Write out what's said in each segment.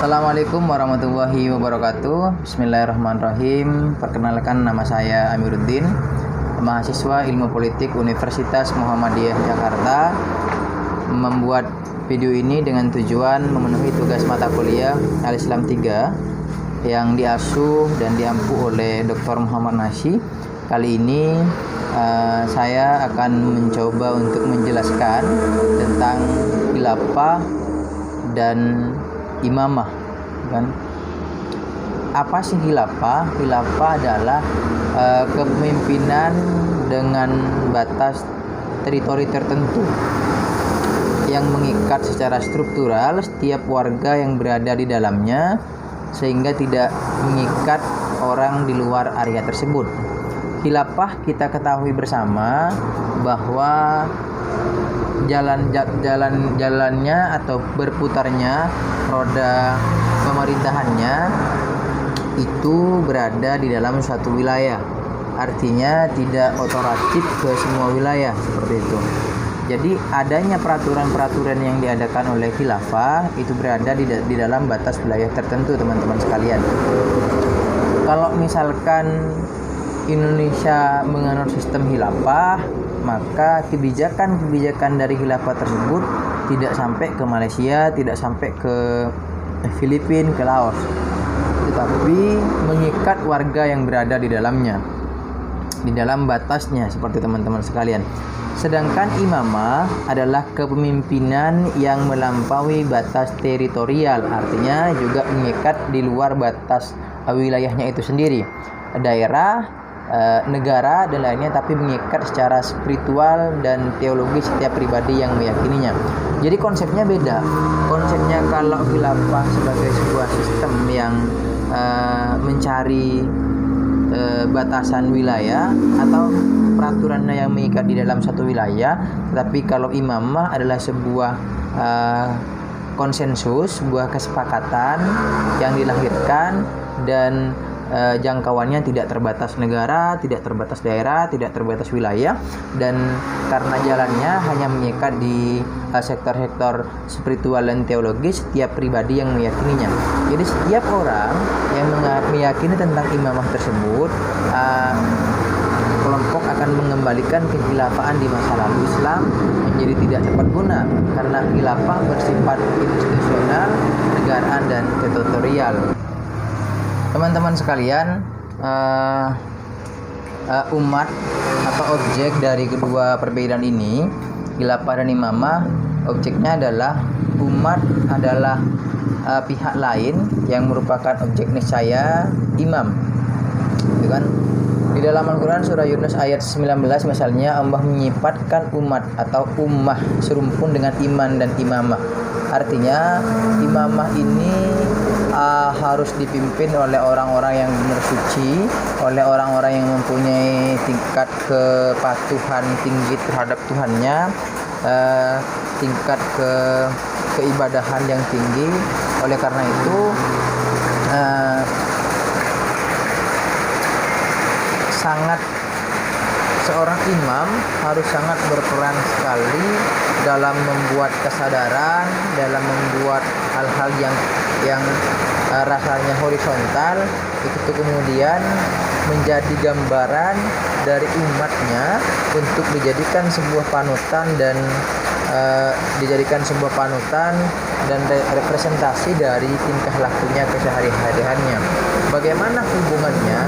Assalamualaikum warahmatullahi wabarakatuh. Bismillahirrahmanirrahim. Perkenalkan, nama saya Amiruddin, mahasiswa Ilmu Politik Universitas Muhammadiyah Jakarta. Membuat video ini dengan tujuan memenuhi tugas mata kuliah Al-Islam 3 yang diasuh dan diampu oleh Dr. Muhammad Nasy. Kali ini saya akan mencoba untuk menjelaskan tentang khilafah dan imamah, kan? Apa sih khilafah? Khilafah adalah kepemimpinan dengan batas teritori tertentu yang mengikat secara struktural setiap warga yang berada di dalamnya, sehingga tidak mengikat orang di luar area tersebut. Khilafah kita ketahui bersama bahwa jalannya atau berputarnya roda pemerintahannya itu berada di dalam suatu wilayah. Artinya tidak otoratif ke semua wilayah seperti itu. Jadi adanya peraturan-peraturan yang diadakan oleh khilafah itu berada di dalam batas wilayah tertentu, teman-teman sekalian. Kalau misalkan Indonesia menganut sistem khilafah, maka kebijakan-kebijakan dari khilafah tersebut tidak sampai ke Malaysia, tidak sampai ke Filipina, ke Laos, tetapi mengikat warga yang berada di dalamnya, di dalam batasnya, seperti teman-teman sekalian. Sedangkan imamah adalah kepemimpinan yang melampaui batas teritorial, artinya juga mengikat di luar batas wilayahnya itu sendiri, daerah, negara dan lainnya, tapi mengikat secara spiritual dan teologis setiap pribadi yang meyakininya. Jadi konsepnya beda. Konsepnya kalau khilafah sebagai sebuah sistem yang mencari batasan wilayah atau peraturannya yang mengikat di dalam satu wilayah, tetapi kalau imamah adalah sebuah konsensus, sebuah kesepakatan yang dilahirkan dan jangkauannya tidak terbatas negara, tidak terbatas daerah, tidak terbatas wilayah, dan karena jalannya hanya mengikat di sektor-sektor spiritual dan teologis setiap pribadi yang meyakininya. Jadi setiap orang yang meyakini tentang imamah tersebut, kelompok akan mengembalikan kekhilafaan di masa lalu Islam menjadi tidak tepat guna, karena khilafah bersifat institusional, negaraan, dan teritorial. Teman-teman sekalian, umat atau objek dari kedua perbedaan ini, khilafah dan imamah, objeknya adalah umat adalah pihak lain yang merupakan objek niscaya imam, gitu kan? Di dalam Al-Quran surah Yunus ayat 19 misalnya, Allah menyifatkan umat atau ummah serumpun dengan iman dan imamah. Artinya imamah ini harus dipimpin oleh orang-orang yang benar suci, oleh orang-orang yang mempunyai tingkat kepatuhan tinggi terhadap Tuhannya, tingkat keibadahan yang tinggi. Oleh karena itu seorang imam harus sangat berperan sekali dalam membuat kesadaran, dalam membuat hal-hal yang rasanya horizontal, itu kemudian menjadi gambaran dari umatnya untuk dijadikan sebuah panutan dan representasi dari tingkah lakunya kesehari-hariannya. Bagaimana hubungannya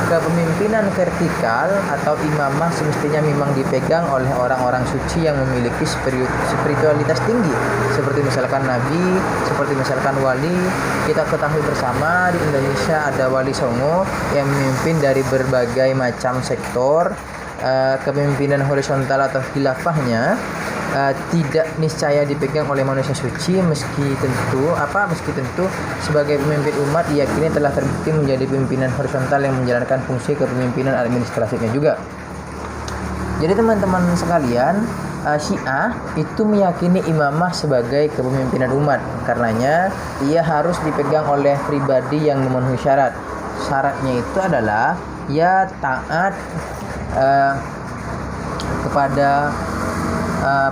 kepemimpinan vertikal atau imamah semestinya memang dipegang oleh orang-orang suci yang memiliki spiritualitas tinggi, seperti misalkan nabi, seperti misalkan wali. Kita ketahui bersama di Indonesia ada wali songo yang memimpin dari berbagai macam sektor. Kepemimpinan horizontal atau khilafahnya tidak niscaya dipegang oleh manusia suci, meski tentu sebagai pemimpin umat diyakini telah terbukti menjadi pimpinan horizontal yang menjalankan fungsi kepemimpinan administratifnya juga. Jadi teman-teman sekalian, Syiah itu meyakini imamah sebagai kepemimpinan umat, karenanya ia harus dipegang oleh pribadi yang memenuhi syarat. Syaratnya itu adalah ia taat kepada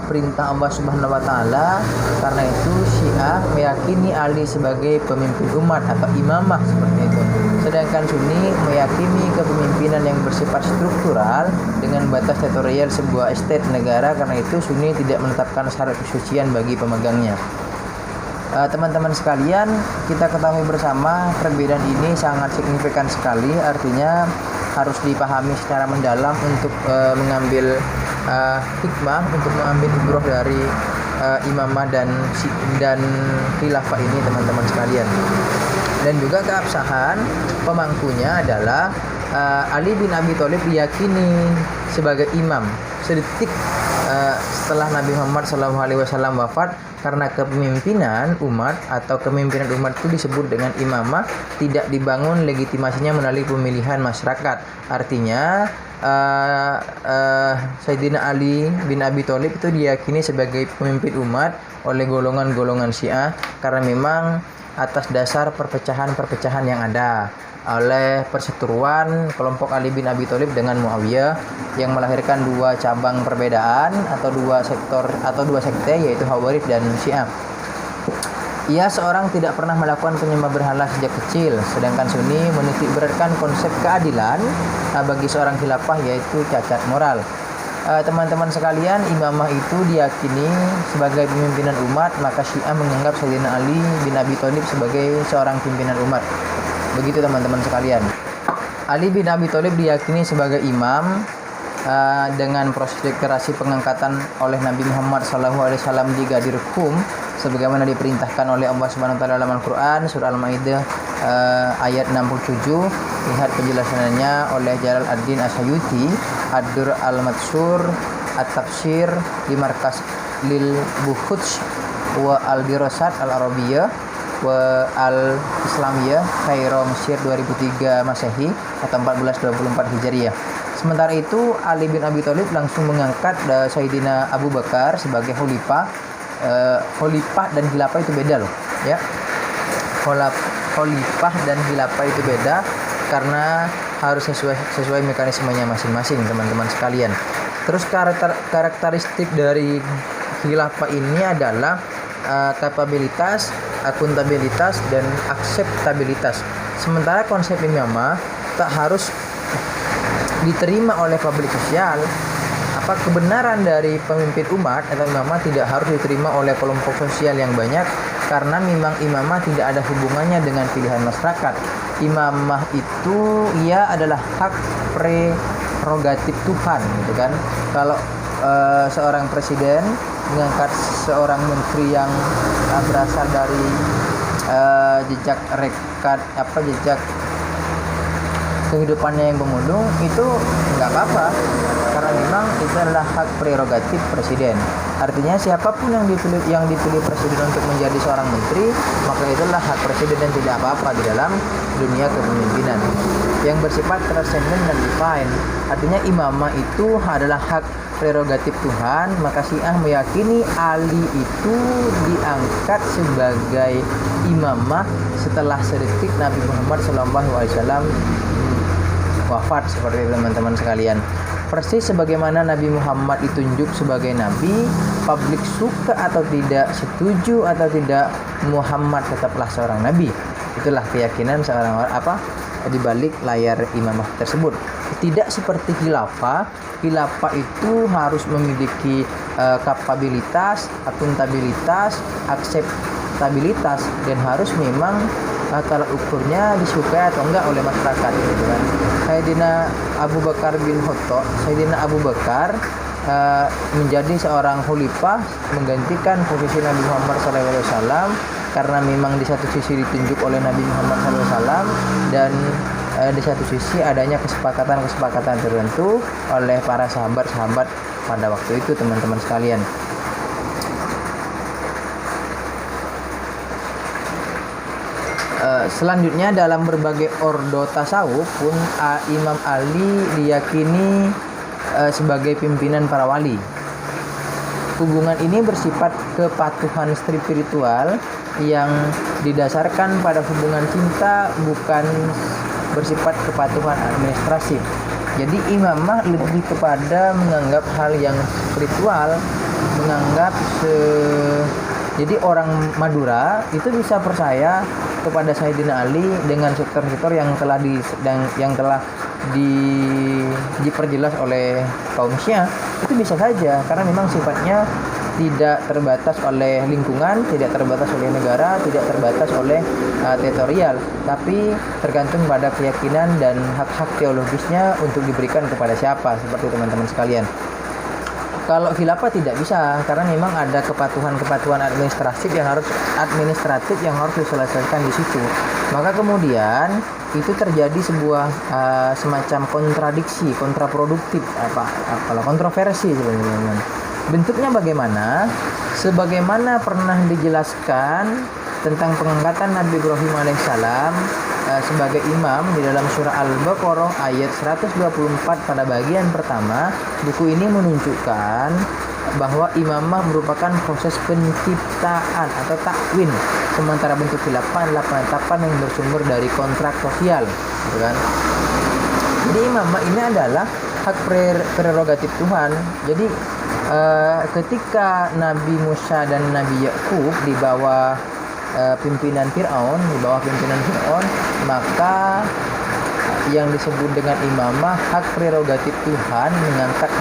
perintah Allah Subhanahu wa taala. Karena itu Syiah meyakini Ali sebagai pemimpin umat atau imamah seperti itu. Sedangkan Sunni meyakini kepemimpinan yang bersifat struktural dengan batas teritorial sebuah estate negara. Karena itu Sunni tidak menetapkan syarat kesucian bagi pemegangnya. Teman-teman sekalian, kita ketahui bersama perbedaan ini sangat signifikan sekali. Artinya harus dipahami secara mendalam untuk mengambil hikmah, untuk mengambil ibrah dari imamah dan khilafah ini, teman-teman sekalian. Dan juga keabsahan pemangkunya adalah Ali bin Abi Thalib diyakini sebagai imam sedetik setelah Nabi Muhammad SAW wafat, karena kepemimpinan umat atau kepemimpinan umat itu disebut dengan imamah, tidak dibangun legitimasinya melalui pemilihan masyarakat. Artinya Sayyidina Ali bin Abi Thalib itu diyakini sebagai pemimpin umat oleh golongan-golongan Syiah karena memang atas dasar perpecahan-perpecahan yang ada oleh perseteruan kelompok Ali bin Abi Thalib dengan Muawiyah yang melahirkan dua cabang perbedaan atau dua sekte, yaitu Khawarij dan Syiah. Ia seorang tidak pernah melakukan penyembah berhala sejak kecil, sedangkan Sunni menitik beratkan konsep keadilan bagi seorang khilafah, yaitu cacat moral. Teman-teman sekalian, imamah itu diyakini sebagai pemimpinan umat, maka Syiah menganggap Sayyidina Ali bin Abi Thalib sebagai seorang pimpinan umat. Begitu teman-teman sekalian. Ali bin Abi Thalib diyakini sebagai imam dengan proses deklarasi pengangkatan oleh Nabi Muhammad SAW di Ghadir Khum sebagaimana diperintahkan oleh Allah Subhanahu wa taala dalam Al-Qur'an surah Al-Maidah ayat 67. Lihat penjelasannya oleh Jalal ad-Din Asyuyuti, Ad-Dur al-Matsur At-Tafsir di Markas Lil Buhuth wa Al-Dirasat Al-Arabiyyah wa Al-Islamiyah Kairo Mesir 2003 Masehi atau 1424 Hijriah. Sementara itu Ali bin Abi Thalib langsung mengangkat Sayyidina Abu Bakar sebagai khalifah. Khalifah dan khilafah itu beda loh, ya. Khalifah dan khilafah itu beda karena harus sesuai mekanismenya masing-masing, teman-teman sekalian. Terus karakteristik dari khilafah ini adalah kapabilitas, akuntabilitas, dan akseptabilitas. Sementara konsep imamah tak harus diterima oleh publik sosial. Kebenaran dari pemimpin umat atau imamah tidak harus diterima oleh kelompok sosial yang banyak karena memang imamah tidak ada hubungannya dengan pilihan masyarakat. Imamah itu ia adalah hak prerogatif Tuhan, gitu kan. Kalau seorang presiden mengangkat seorang menteri yang berasal dari jejak kehidupannya yang pemulung, itu nggak apa-apa karena memang itu adalah hak prerogatif presiden. Artinya siapapun yang dipilih presiden untuk menjadi seorang menteri, maka itulah hak presiden dan tidak apa-apa di dalam dunia kepemimpinan yang bersifat transenden dan divine. Artinya imamah itu adalah hak prerogatif Tuhan, maka Syiah meyakini Ali itu diangkat sebagai imamah setelah sedetik Nabi Muhammad SAW wafat, seperti itu teman-teman sekalian. Persis sebagaimana Nabi Muhammad ditunjuk sebagai nabi, publik suka atau tidak, setuju atau tidak, Muhammad tetaplah seorang nabi. Itulah keyakinan seorang di balik layar imamah tersebut. Tidak seperti khilafah. Khilafah itu harus memiliki kapabilitas, akuntabilitas, akseptabilitas, dan harus memang tolak ukurnya disukai atau enggak oleh masyarakat, gitu kan. Sayyidina Abu Bakar bin Khattab, Sayyidina Abu Bakar menjadi seorang khalifah menggantikan posisi Nabi Muhammad SAW karena memang di satu sisi ditunjuk oleh Nabi Muhammad SAW dan di satu sisi adanya kesepakatan tertentu oleh para sahabat-sahabat pada waktu itu, teman-teman sekalian. Selanjutnya dalam berbagai ordo tasawuf pun Imam Ali diyakini sebagai pimpinan para wali. Hubungan ini bersifat kepatuhan spiritual yang didasarkan pada hubungan cinta, bukan bersifat kepatuhan administratif. Jadi imamah lebih kepada menganggap hal yang spiritual menganggap jadi orang Madura itu bisa percaya kepada Sayyidina Ali dengan sektor-sektor yang telah diperjelas oleh kaum Syiah. Itu bisa saja karena memang sifatnya tidak terbatas oleh lingkungan, tidak terbatas oleh negara, tidak terbatas oleh teritorial, tapi tergantung pada keyakinan dan hak-hak teologisnya untuk diberikan kepada siapa, seperti teman-teman sekalian. Kalau khilafah tidak bisa karena memang ada kepatuhan administratif yang harus diselesaikan di situ. Maka kemudian itu terjadi sebuah semacam kontraproduktif, kontroversi sebenarnya. Bentuknya bagaimana? Sebagaimana pernah dijelaskan tentang pengangkatan Nabi Ibrahim alaihissalam sebagai imam di dalam surah Al-Baqarah ayat 124 pada bagian pertama. Buku ini menunjukkan bahwa imamah merupakan proses penciptaan atau takwin, sementara bentuk khilafah adalah penetapan yang bersumber dari kontrak sosial, gitu kan? Jadi imamah ini adalah hak prerogatif Tuhan. Jadi ketika Nabi Musa dan Nabi Yakub di bawah pimpinan Fir'aun, maka yang disebut dengan imamah hak prerogatif Tuhan mengangkat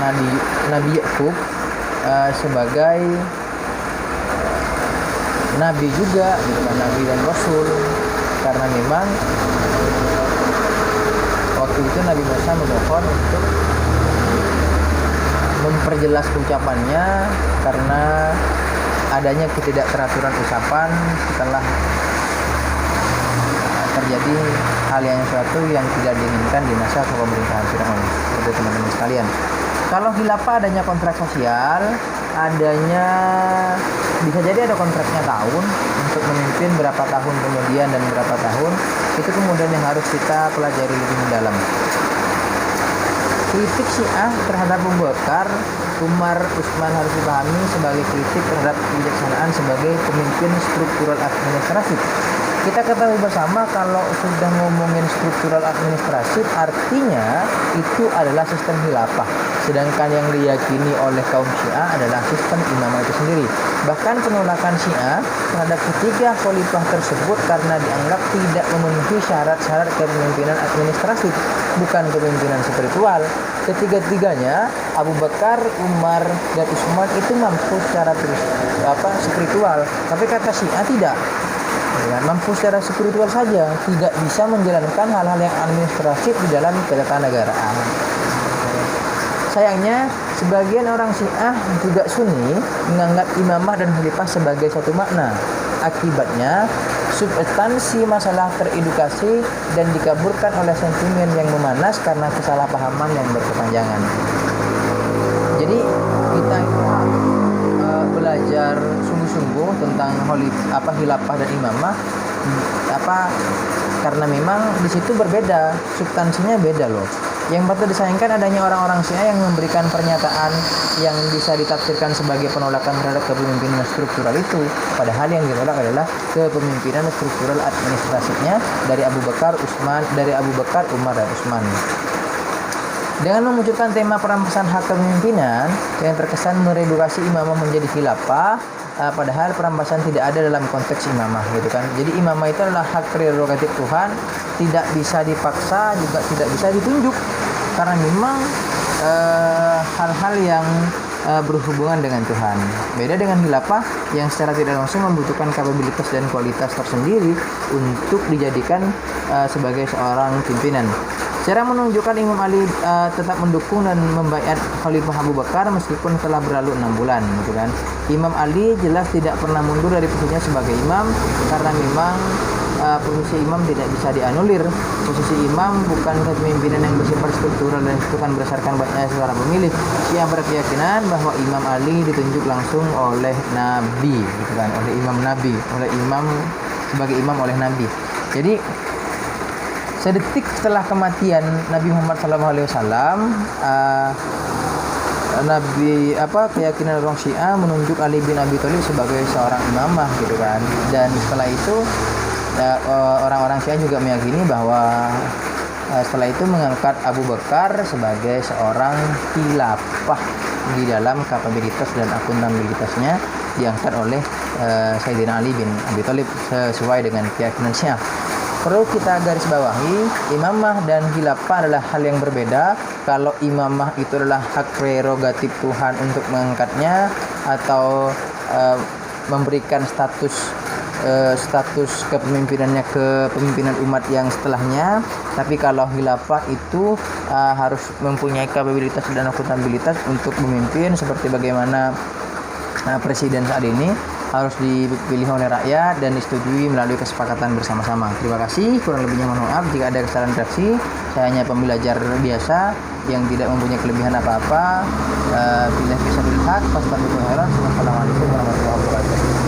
Nabi Yakub sebagai nabi juga, gitu kan, nabi dan rasul, karena memang waktu itu Nabi Musa memohon untuk memperjelas ucapannya karena adanya ketidakteraturan ucapan setelah terjadi hal yang suatu yang tidak diinginkan di masa kepemerintahan Firaun. Seperti teman-teman sekalian, kalau khilafah adanya kontrak sosial, bisa jadi ada kontraknya tahun untuk memimpin berapa tahun kemudian dan berapa tahun, itu kemudian yang harus kita pelajari lebih mendalam. Kritik Syiah terhadap Abu Bakar, Umar, Utsman harus dipahami sebagai kritik terhadap kebijaksanaan sebagai pemimpin struktural administratif. Kita ketahui bersama kalau sudah ngomongin struktural administratif, artinya itu adalah sistem khilafah. Sedangkan yang diyakini oleh kaum Syiah adalah sistem imamah itu sendiri. Bahkan penolakan Syiah terhadap ketiga khalifah tersebut karena dianggap tidak memenuhi syarat-syarat kepemimpinan administratif, bukan kepemimpinan spiritual. Ketiga-tiganya, Abu Bakar, Umar, dan Utsman itu mampu secara spiritual, tapi kata Syiah tidak. Mampu secara spiritual saja, tidak bisa menjalankan hal-hal yang administratif di dalam ketatanegaraan. Sayangnya, sebagian orang Syiah juga Sunni menganggap imamah dan khalifah sebagai satu makna. Akibatnya, substansi masalah teredukasi dan dikaburkan oleh sentimen yang memanas karena kesalahpahaman yang berkepanjangan. Jadi kita belajar sungguh-sungguh tentang khilafah dan imamah karena memang di situ berbeda, substansinya beda loh. Yang patut disayangkan adanya orang-orang Syiah yang memberikan pernyataan yang bisa ditafsirkan sebagai penolakan terhadap kepemimpinan struktural itu, padahal yang ditolak adalah kepemimpinan struktural administrasinya dari Abu Bakar, Umar dan Utsman. Dengan memunculkan tema perampasan hak kepemimpinan yang terkesan meredukasi imamah menjadi khilafah, padahal perampasan tidak ada dalam konteks imamah, gitu kan. Jadi imamah itu adalah hak prerogatif Tuhan, tidak bisa dipaksa, juga tidak bisa ditunjuk, karena memang hal-hal yang berhubungan dengan Tuhan. Beda dengan khilafah yang secara tidak langsung membutuhkan kapabilitas dan kualitas tersendiri untuk dijadikan sebagai seorang pimpinan. Cara menunjukkan Imam Ali tetap mendukung dan membaiat Khalifah Abu Bakar meskipun telah berlalu 6 bulan, gitu kan. Imam Ali jelas tidak pernah mundur dari posisinya sebagai imam karena memang posisi imam tidak bisa dianulir. Posisi imam bukan kepemimpinan yang bersifat struktural dan bukan berdasarkan banyaknya suara pemilih. Ia berkeyakinan bahwa Imam Ali ditunjuk langsung oleh Nabi, gitu kan, sebagai imam oleh Nabi. Jadi sedetik setelah kematian Nabi Muhammad SAW, keyakinan orang Syiah menunjuk Ali bin Abi Thalib sebagai seorang imamah, gitu kan. Dan setelah itu orang-orang Syiah juga meyakini bahwa setelah itu mengangkat Abu Bakar sebagai seorang khilafah. di dalam kapabilitas dan akuntabilitasnya diangkat oleh Sayyidina Ali bin Abi Thalib sesuai dengan keyakinan Syiah. Perlu kita garis bawahi, imamah dan khilafah adalah hal yang berbeda. Kalau imamah itu adalah hak prerogatif Tuhan untuk mengangkatnya atau memberikan status kepemimpinannya ke pemimpinan umat yang setelahnya. Tapi kalau khilafah itu harus mempunyai kapabilitas dan akuntabilitas untuk memimpin, seperti bagaimana presiden saat ini harus dipilih oleh rakyat dan disetujui melalui kesepakatan bersama-sama. Terima kasih, kurang lebihnya mohon maaf jika ada kesalahan redaksi. Saya hanya pembelajar biasa yang tidak mempunyai kelebihan apa-apa. Bila bisa dilihat, pas Assalamualaikum warahmatullahi wabarakatuh.